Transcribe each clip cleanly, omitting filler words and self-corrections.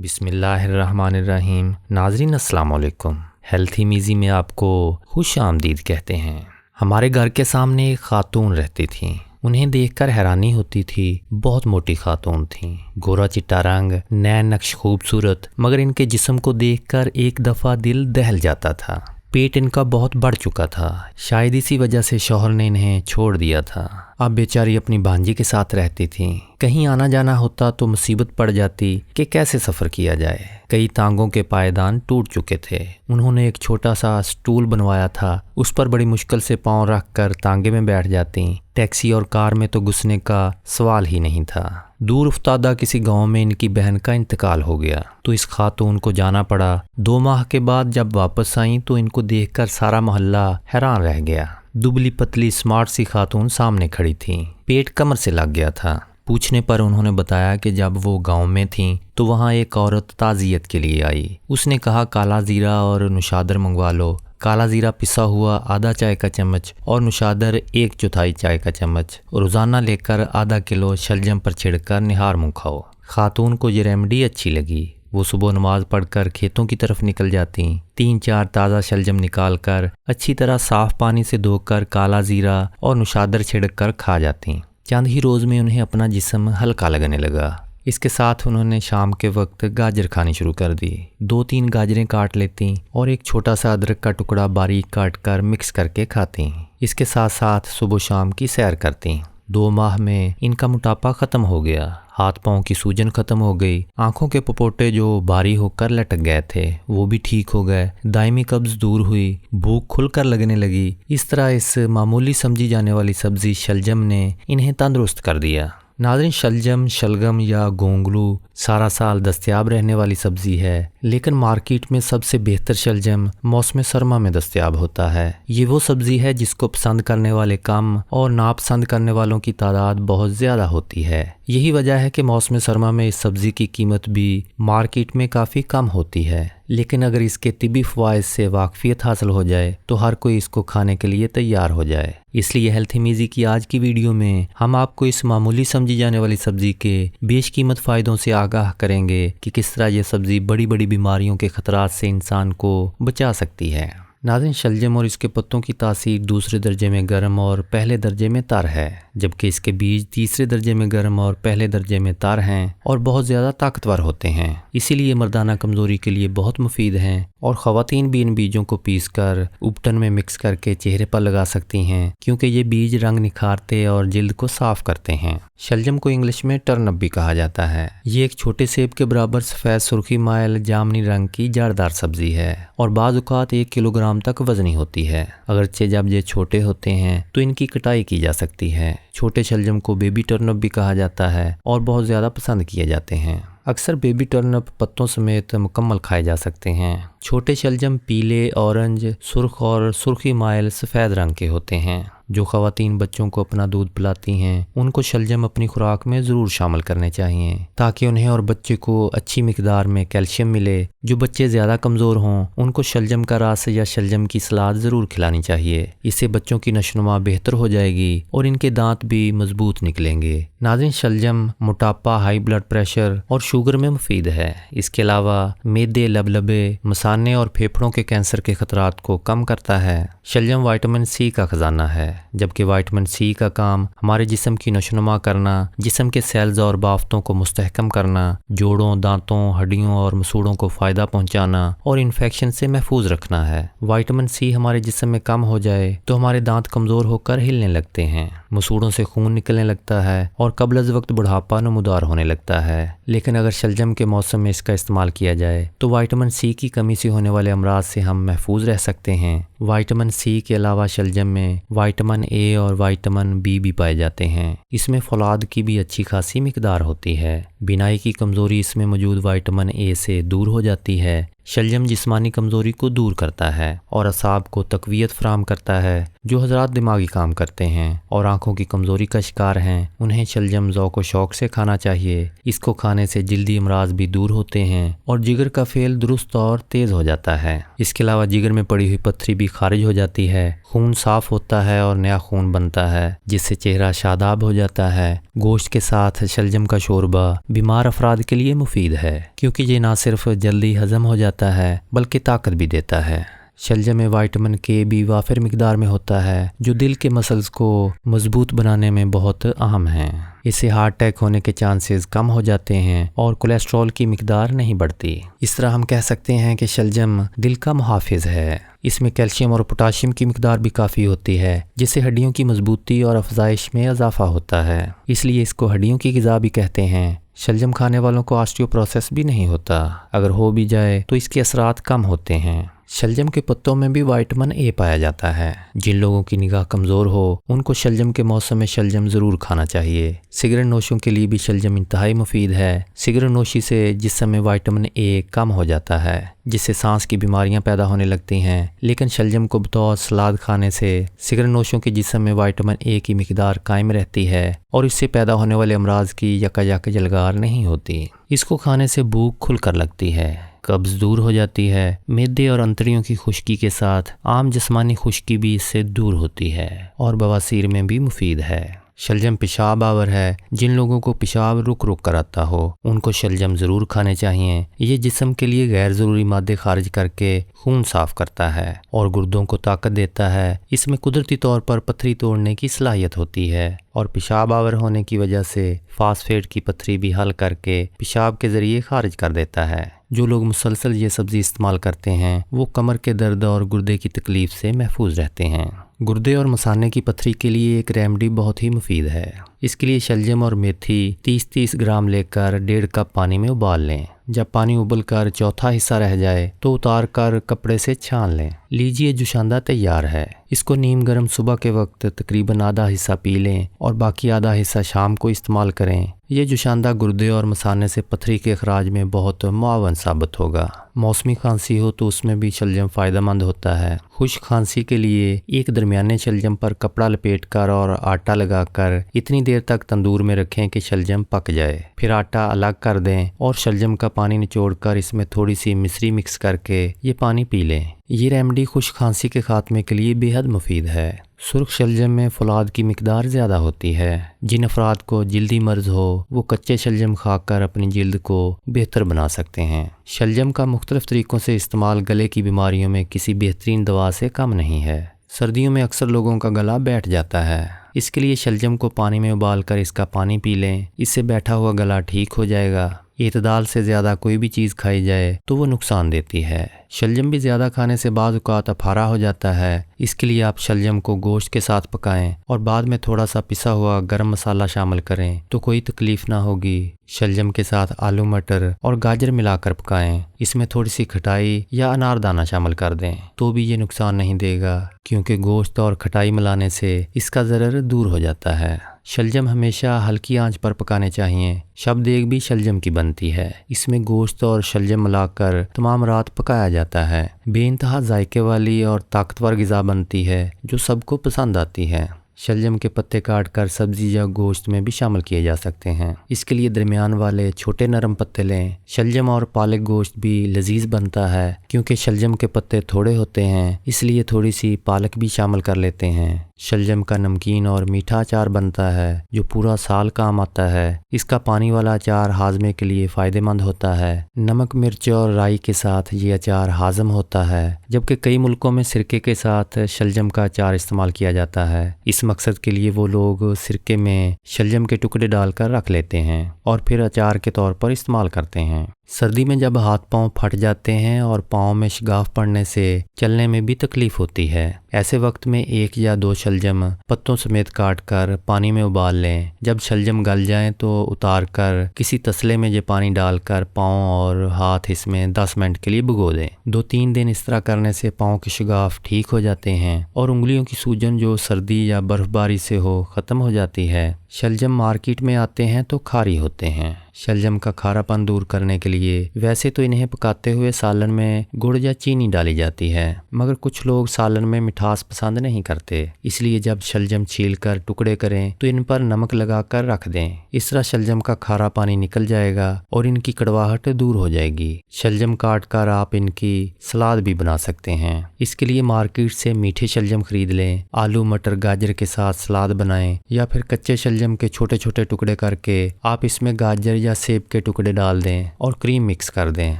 بسم اللہ الرحمن الرحیم۔ ناظرین السلام علیکم۔ ہیلتھی میزی میں آپ کو خوش آمدید کہتے ہیں۔ ہمارے گھر کے سامنے ایک خاتون رہتی تھیں۔ انہیں دیکھ کر حیرانی ہوتی تھی۔ بہت موٹی خاتون تھیں، گورا چٹا رنگ، نین نقش خوبصورت، مگر ان کے جسم کو دیکھ کر ایک دفعہ دل دہل جاتا تھا۔ پیٹ ان کا بہت بڑھ چکا تھا، شاید اسی وجہ سے شوہر نے انہیں چھوڑ دیا تھا۔ اب بیچاری اپنی بھانجی کے ساتھ رہتی تھیں۔ کہیں آنا جانا ہوتا تو مصیبت پڑ جاتی کہ کیسے سفر کیا جائے۔ کئی ٹانگوں کے پائیدان ٹوٹ چکے تھے۔ انہوں نے ایک چھوٹا سا سٹول بنوایا تھا، اس پر بڑی مشکل سے پاؤں رکھ کر ٹانگے میں بیٹھ جاتی۔ ٹیکسی اور کار میں تو گھسنے کا سوال ہی نہیں تھا۔ دور افتادہ کسی گاؤں میں ان کی بہن کا انتقال ہو گیا تو اس خاتون کو جانا پڑا۔ 2 ماہ کے بعد جب واپس آئیں تو ان کو دیکھ کر سارا محلہ حیران رہ گیا۔ دبلی پتلی اسمارٹ سی خاتون سامنے کھڑی تھی، پیٹ کمر سے لگ گیا تھا۔ پوچھنے پر انہوں نے بتایا کہ جب وہ گاؤں میں تھیں تو وہاں ایک عورت تعزیت کے لیے آئی۔ اس نے کہا کالا زیرہ اور نوشادر منگوا لو۔ کالا زیرہ پسا ہوا آدھا چائے کا چمچ اور نوشادر 1/4 چائے کا چمچ روزانہ لے کر ½ کلو شلجم پر چھڑ کر نہار منہ کھاؤ۔ خاتون کو یہ ریمیڈی اچھی لگی۔ وہ صبح نماز پڑھ کر کھیتوں کی طرف نکل جاتی، 3-4 تازہ شلجم نکال کر اچھی طرح صاف پانی سے دھو کر کالا زیرہ اور نوشادر چھڑک کر کھا جاتی۔ چند ہی روز میں انہیں اپنا جسم ہلکا لگنے لگا۔ اس کے ساتھ انہوں نے شام کے وقت گاجر کھانی شروع کر دی۔ 2-3 گاجریں کاٹ لیتی اور ایک چھوٹا سا ادرک کا ٹکڑا باریک کاٹ کر مکس کر کے کھاتی۔ اس کے ساتھ ساتھ صبح شام کی سیر کرتی۔ 2 ماہ میں ان کا موٹاپا ختم ہو گیا، ہاتھ پاؤں کی سوجن ختم ہو گئی، آنکھوں کے پپوٹے جو بھاری ہو کر لٹک گئے تھے وہ بھی ٹھیک ہو گئے، دائمی قبض دور ہوئی، بھوک کھل کر لگنے لگی۔ اس طرح اس معمولی سمجھی جانے والی سبزی شلجم نے انہیں تندرست کر دیا۔ ناظرین، شلجم، شلگم یا گونگلو سارا سال دستیاب رہنے والی سبزی ہے، لیکن مارکیٹ میں سب سے بہتر شلجم موسم سرما میں دستیاب ہوتا ہے۔ یہ وہ سبزی ہے جس کو پسند کرنے والے کم اور ناپسند کرنے والوں کی تعداد بہت زیادہ ہوتی ہے۔ یہی وجہ ہے کہ موسم سرما میں اس سبزی کی قیمت بھی مارکیٹ میں کافی کم ہوتی ہے، لیکن اگر اس کے طبی فوائد سے واقفیت حاصل ہو جائے تو ہر کوئی اس کو کھانے کے لیے تیار ہو جائے۔ اس لیے ہیلتھی میزی کی آج کی ویڈیو میں ہم آپ کو اس معمولی سمجھی جانے والی سبزی کے بیش قیمت فائدوں سے آگاہ کریں گے کہ کس طرح یہ سبزی بڑی بڑی بیماریوں کے خطرات سے انسان کو بچا سکتی ہے۔ ناظرین، شلجم اور اس کے پتوں کی تاثیر دوسرے درجے میں گرم اور پہلے درجے میں تر ہے، جبکہ اس کے بیج تیسرے درجے میں گرم اور پہلے درجے میں تر ہیں اور بہت زیادہ طاقتور ہوتے ہیں۔ اسی لیے مردانہ کمزوری کے لیے بہت مفید ہیں اور خواتین بھی ان بیجوں کو پیس کر اپٹن میں مکس کر کے چہرے پر لگا سکتی ہیں، کیونکہ یہ بیج رنگ نکھارتے اور جلد کو صاف کرتے ہیں۔ شلجم کو انگلش میں ٹرنپ بھی کہا جاتا ہے۔ یہ ایک چھوٹے سیب کے برابر سفید سرخی مائل جامنی رنگ کی جاردار سبزی ہے اور بعض اوقات 1 کلو گرام تک وزنی ہوتی ہے۔ اگرچہ جب یہ چھوٹے ہوتے ہیں تو ان کی کٹائی کی جا سکتی ہے۔ چھوٹے شلجم کو بیبی ٹرنپ بھی کہا جاتا ہے اور بہت زیادہ پسند کیے جاتے ہیں۔ اکثر بیبی ٹرنپ پتوں سمیت مکمل کھائے جا سکتے ہیں۔ چھوٹے شلجم پیلے، اورنج، سرخ اور سرخی مائل سفید رنگ کے ہوتے ہیں۔ جو خواتین بچوں کو اپنا دودھ پلاتی ہیں ان کو شلجم اپنی خوراک میں ضرور شامل کرنے چاہیے تاکہ انہیں اور بچے کو اچھی مقدار میں کیلشیم ملے۔ جو بچے زیادہ کمزور ہوں ان کو شلجم کا رس یا شلجم کی سلاد ضرور کھلانی چاہیے۔ اس سے بچوں کی نشوونما بہتر ہو جائے گی اور ان کے دانت بھی مضبوط نکلیں گے۔ ناظرین، شلجم موٹاپا، ہائی بلڈ پریشر اور شوگر میں مفید ہے۔ اس کے علاوہ معدے، لبلبے، مثانے اور پھیپھڑوں کے کینسر کے خطرات کو کم کرتا ہے۔ شلجم وٹامن سی کا خزانہ ہے، جبکہ وٹامن سی کا کام ہمارے جسم کی نشوونما کرنا، جسم کے سیلز اور بافتوں کو مستحکم کرنا، جوڑوں، دانتوں، ہڈیوں اور مسوڑوں کو فائدہ پہنچانا اور انفیکشن سے محفوظ رکھنا ہے۔ وٹامن سی ہمارے جسم میں کم ہو جائے تو ہمارے دانت کمزور ہو کر ہلنے لگتے ہیں، مسوڑوں سے خون نکلنے لگتا ہے اور قبل از وقت بڑھاپا نمودار ہونے لگتا ہے۔ لیکن اگر شلجم کے موسم میں اس کا استعمال کیا جائے تو وٹامن سی کی کمی سے ہونے والے امراض سے ہم محفوظ رہ سکتے ہیں۔ وٹامن سی کے علاوہ شلجم میں وٹامن اے اور وٹامن بی بھی پائے جاتے ہیں۔ اس میں فولاد کی بھی اچھی خاصی مقدار ہوتی ہے۔ بینائی کی کمزوری اس میں موجود وٹامن اے سے دور ہو جاتی ہے۔ شلجم جسمانی کمزوری کو دور کرتا ہے اور اعصاب کو تقویت فراہم کرتا ہے۔ جو حضرات دماغی کام کرتے ہیں اور آنکھوں کی کمزوری کا شکار ہیں انہیں شلجم ذوق و شوق سے کھانا چاہیے۔ اس کو کھانے سے جلدی امراض بھی دور ہوتے ہیں اور جگر کا فعل درست اور تیز ہو جاتا ہے۔ اس کے علاوہ جگر میں پڑی ہوئی پتھری بھی خارج ہو جاتی ہے، خون صاف ہوتا ہے اور نیا خون بنتا ہے جس سے چہرہ شاداب ہو جاتا ہے۔ گوشت کے ساتھ شلجم کا شوربہ بیمار افراد کے لیے مفید ہے کیونکہ یہ نہ صرف جلدی ہضم ہو جاتا ہے بلکہ طاقت بھی دیتا ہے۔ شلجم میں وائٹامن کے بھی وافر مقدار میں ہوتا ہے جو دل کے مسلز کو مضبوط بنانے میں بہت اہم ہیں۔ اس سے ہارٹ اٹیک ہونے کے چانسز کم ہو جاتے ہیں اور کولیسٹرول کی مقدار نہیں بڑھتی۔ اس طرح ہم کہہ سکتے ہیں کہ شلجم دل کا محافظ ہے۔ اس میں کیلشیم اور پوٹاشیم کی مقدار بھی کافی ہوتی ہے جس سے ہڈیوں کی مضبوطی اور افزائش میں اضافہ ہوتا ہے، اس لیے اس کو ہڈیوں کی غذا بھی کہتے ہیں۔ شلجم کھانے والوں کو آسٹیوپروسس بھی نہیں ہوتا، اگر ہو بھی جائے تو اس کے اثرات کم ہوتے ہیں۔ شلجم کے پتوں میں بھی وائٹامن اے پایا جاتا ہے۔ جن لوگوں کی نگاہ کمزور ہو ان کو شلجم کے موسم میں شلجم ضرور کھانا چاہیے۔ سگریٹ نوشوں کے لیے بھی شلجم انتہائی مفید ہے۔ سگریٹ نوشی سے جسم میں وائٹامن اے کم ہو جاتا ہے جس سے سانس کی بیماریاں پیدا ہونے لگتی ہیں، لیکن شلجم کو بطور سلاد کھانے سے سگریٹ نوشوں کے جسم میں وائٹامن اے کی مقدار قائم رہتی ہے اور اس سے پیدا ہونے والے امراض کی یکایک جلگار نہیں ہوتی۔ اس کو کھانے سے بھوک کھل کر لگتی ہے، قبض دور ہو جاتی ہے، معدے اور انتڑیوں کی خشکی کے ساتھ عام جسمانی خشکی بھی اس سے دور ہوتی ہے اور بواسیر میں بھی مفید ہے۔ شلجم پیشاب آور ہے۔ جن لوگوں کو پیشاب رک رک کر آتا ہو ان کو شلجم ضرور کھانے چاہیے۔ یہ جسم کے لیے غیر ضروری مادے خارج کر کے خون صاف کرتا ہے اور گردوں کو طاقت دیتا ہے۔ اس میں قدرتی طور پر پتھری توڑنے کی صلاحیت ہوتی ہے اور پیشاب آور ہونے کی وجہ سے فاسفیٹ کی پتھری بھی حل کر کے پیشاب کے ذریعے خارج کر دیتا ہے۔ جو لوگ مسلسل یہ سبزی استعمال کرتے ہیں وہ کمر کے درد اور گردے کی تکلیف سے محفوظ رہتے ہیں۔ گردے اور مثانے کی پتھری کے لیے ایک ریمیڈی بہت ہی مفید ہے۔ اس کے لیے شلجم اور میتھی 30 گرام لے کر 1.5 کپ پانی میں ابال لیں۔ جب پانی ابل کر چوتھا حصہ رہ جائے تو اتار کر کپڑے سے چھان لیں۔ لیجئے جوشاندہ تیار ہے۔ اس کو نیم گرم صبح کے وقت تقریباً آدھا حصہ پی لیں اور باقی آدھا حصہ شام کو استعمال کریں۔ یہ جوشاندہ گردے اور مثانے سے پتھری کے اخراج میں بہت معاون ثابت ہوگا۔ موسمی کھانسی ہو تو اس میں بھی شلجم فائدہ مند ہوتا ہے۔ خشک کھانسی کے لیے ایک درمیانے شلجم پر کپڑا لپیٹ کر اور آٹا لگا کر اتنی دیر تک تندور میں رکھیں کہ شلجم پک جائے، پھر آٹا الگ کر دیں اور شلجم کا پانی نچوڑ کر اس میں تھوڑی سی مصری مکس کر کے یہ پانی پی لیں۔ یہ ریمیڈی خشک کھانسی کے خاتمے کے لیے بے حد مفید ہے۔ سرخ شلجم میں فولاد کی مقدار زیادہ ہوتی ہے۔ جن افراد کو جلدی مرض ہو وہ کچے شلجم کھا کر اپنی جلد کو بہتر بنا سکتے ہیں۔ شلجم کا مختلف طریقوں سے استعمال گلے کی بیماریوں میں کسی بہترین دوا سے کم نہیں ہے۔ سردیوں میں اکثر لوگوں کا گلا بیٹھ جاتا ہے، اس کے لیے شلجم کو پانی میں ابال کر اس کا پانی پی لیں، اس سے بیٹھا ہوا گلا ٹھیک ہو جائے گا۔ اعتدال سے زیادہ کوئی بھی چیز کھائی جائے تو وہ نقصان دیتی ہے۔ شلجم بھی زیادہ کھانے سے بعض اوقات اپھارا ہو جاتا ہے، اس کے لیے آپ شلجم کو گوشت کے ساتھ پکائیں اور بعد میں تھوڑا سا پسا ہوا گرم مسالہ شامل کریں تو کوئی تکلیف نہ ہوگی۔ شلجم کے ساتھ آلو مٹر اور گاجر ملا کر پکائیں، اس میں تھوڑی سی کھٹائی یا اناردانہ شامل کر دیں تو بھی یہ نقصان نہیں دے گا کیونکہ گوشت اور کھٹائی ملانے سے اس کا ضرر دور ہو جاتا ہے۔ شلجم ہمیشہ ہلکی آنچ پر پکانے چاہیے۔ شب دیگ بھی شلجم کی بنتی ہے، اس میں گوشت اور شلجم ملا کر تمام رات پکایا جاتا ہے۔ بے انتہا ذائقے والی اور طاقتور غذا بنتی ہے جو سب کو پسند آتی ہے۔ شلجم کے پتے کاٹ کر سبزی یا گوشت میں بھی شامل کیے جا سکتے ہیں۔ اس کے لیے درمیان والے چھوٹے نرم پتے لیں۔ شلجم اور پالک گوشت بھی لذیذ بنتا ہے کیونکہ شلجم کے پتے تھوڑے ہوتے ہیں، اس لیے تھوڑی سی پالک بھی شامل کر لیتے ہیں۔ شلجم کا نمکین اور میٹھا اچار بنتا ہے جو پورا سال کام آتا ہے۔ اس کا پانی والا اچار ہاضمے کے لیے فائدہ مند ہوتا ہے۔ نمک مرچ اور رائی کے ساتھ یہ اچار ہاضم ہوتا ہے، جبکہ کئی ملکوں میں سرکے کے ساتھ شلجم کا اچار استعمال کیا جاتا ہے۔ اس مقصد کے لیے وہ لوگ سرکے میں شلجم کے ٹکڑے ڈال کر رکھ لیتے ہیں اور پھر اچار کے طور پر استعمال کرتے ہیں۔ سردی میں جب ہاتھ پاؤں پھٹ جاتے ہیں اور پاؤں میں شگاف پڑنے سے چلنے میں بھی تکلیف ہوتی ہے، ایسے وقت میں 1 یا 2 شلجم پتوں سمیت کاٹ کر پانی میں ابال لیں۔ جب شلجم گل جائیں تو اتار کر کسی تسلے میں یہ پانی ڈال کر پاؤں اور ہاتھ اس میں 10 منٹ کے لیے بھگو دیں۔ 2-3 دن اس طرح کرنے سے پاؤں کے شگاف ٹھیک ہو جاتے ہیں اور انگلیوں کی سوجن جو سردی یا برف باری سے ہو ختم ہو جاتی ہے۔ شلجم مارکیٹ میں آتے ہیں تو کھاری ہوتے ہیں۔ شلجم کا کھارا پن دور کرنے کے لیے ویسے تو انہیں پکاتے ہوئے سالن میں گڑ یا چینی ڈالی جاتی ہے، مگر کچھ لوگ سالن میں مٹھاس پسند نہیں کرتے، اس لیے جب شلجم چھیل کر ٹکڑے کریں تو ان پر نمک لگا کر رکھ دیں۔ اس طرح شلجم کا کھارا پانی نکل جائے گا اور ان کی کڑواہٹ دور ہو جائے گی۔ شلجم کاٹ کر آپ ان کی سلاد بھی بنا سکتے ہیں۔ اس کے لیے مارکیٹ سے میٹھے شلجم خرید لیں، آلو مٹر گاجر کے ساتھ سلاد بنائیں، یا پھر کچے شلجم کے چھوٹے چھوٹے ٹکڑے کر کے آپ اس میں گاجر یا سیب کے ٹکڑے ڈال دیں اور کریم مکس کر دیں،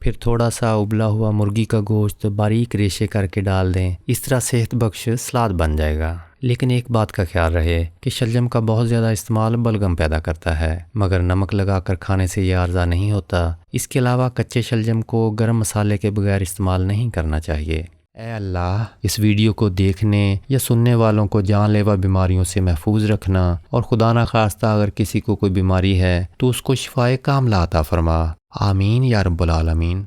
پھر تھوڑا سا ابلا ہوا مرغی کا گوشت باریک ریشے کر کے ڈال دیں۔ اس طرح صحت بخش سلاد بن جائے گا۔ لیکن ایک بات کا خیال رہے کہ شلجم کا بہت زیادہ استعمال بلغم پیدا کرتا ہے، مگر نمک لگا کر کھانے سے یہ عارضہ نہیں ہوتا۔ اس کے علاوہ کچے شلجم کو گرم مسالے کے بغیر استعمال نہیں کرنا چاہیے۔ اے اللہ، اس ویڈیو کو دیکھنے یا سننے والوں کو جان لیوا بیماریوں سے محفوظ رکھنا، اور خدا نخواستہ اگر کسی کو کوئی بیماری ہے تو اس کو شفائے کاملہ عطا فرما۔ آمین یا رب العالمین۔